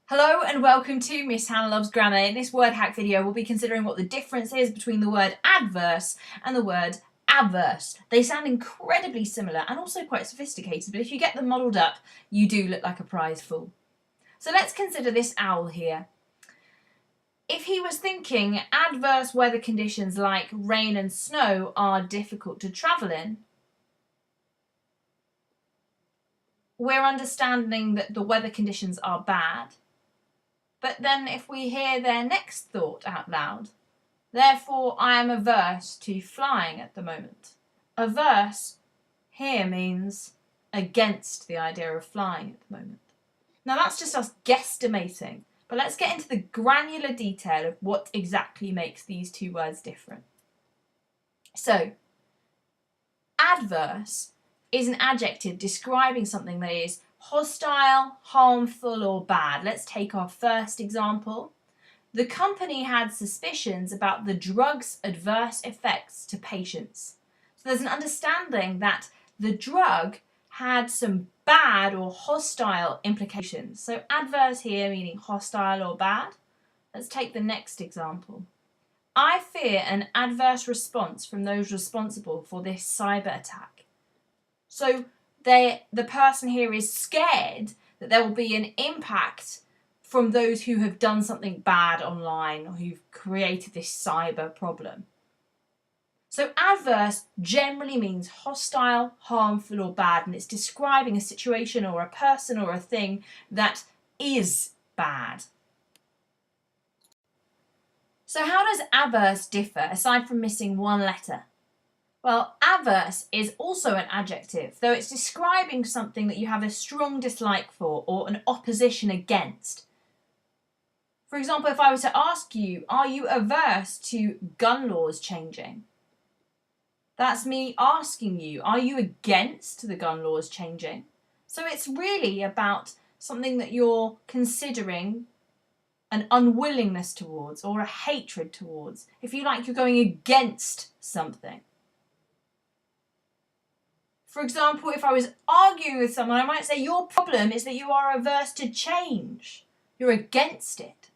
Hello and welcome to Miss Hannah Loves Grammar. In this word hack video we'll be considering what the difference is between the word adverse and the word averse. They sound incredibly similar and also quite sophisticated, but if you get them modelled up you do look like a prize fool. So let's consider this owl here. If he was thinking adverse weather conditions like rain and snow are difficult to travel in, we're understanding that the weather conditions are bad. But then if we hear their next thought out loud, therefore I am averse to flying at the moment. Averse here means against the idea of flying at the moment. Now that's just us guesstimating, but let's get into the granular detail of what exactly makes these two words different. So, adverse is an adjective describing something that is hostile, harmful or bad. Let's take our first example. The company had suspicions about the drug's adverse effects to patients. So there's an understanding that the drug had some bad or hostile implications. So adverse here meaning hostile or bad. Let's take the next example. I fear an adverse response from those responsible for this cyber attack. So the person here is scared that there will be an impact from those who have done something bad online or who've created this cyber problem. So adverse generally means hostile, harmful or bad, and it's describing a situation or a person or a thing that is bad. So how does averse differ aside from missing one letter? Well, averse is also an adjective, though it's describing something that you have a strong dislike for or an opposition against. For example, if I were to ask you, are you averse to gun laws changing? That's me asking you, are you against the gun laws changing? So it's really about something that you're considering an unwillingness towards or a hatred towards. If you like, you're going against something. For example, if I was arguing with someone, I might say, your problem is that you are averse to change. You're against it.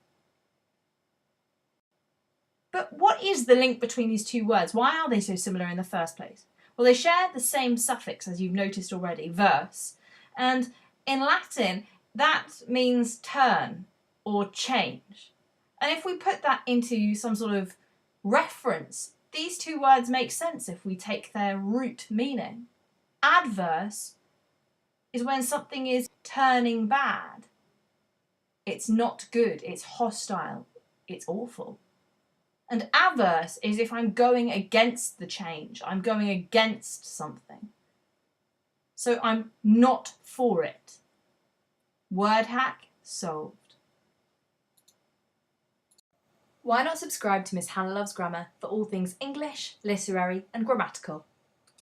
But what is the link between these two words? Why are they so similar in the first place? Well, they share the same suffix, as you've noticed already, verse. And in Latin, that means turn or change. And if we put that into some sort of reference, these two words make sense if we take their root meaning. Adverse is when something is turning bad. It's not good, it's hostile, it's awful. And averse is if I'm going against the change, I'm going against something. So I'm not for it. Word hack solved. Why not subscribe to Miss Hannah Loves Grammar for all things English, literary and grammatical?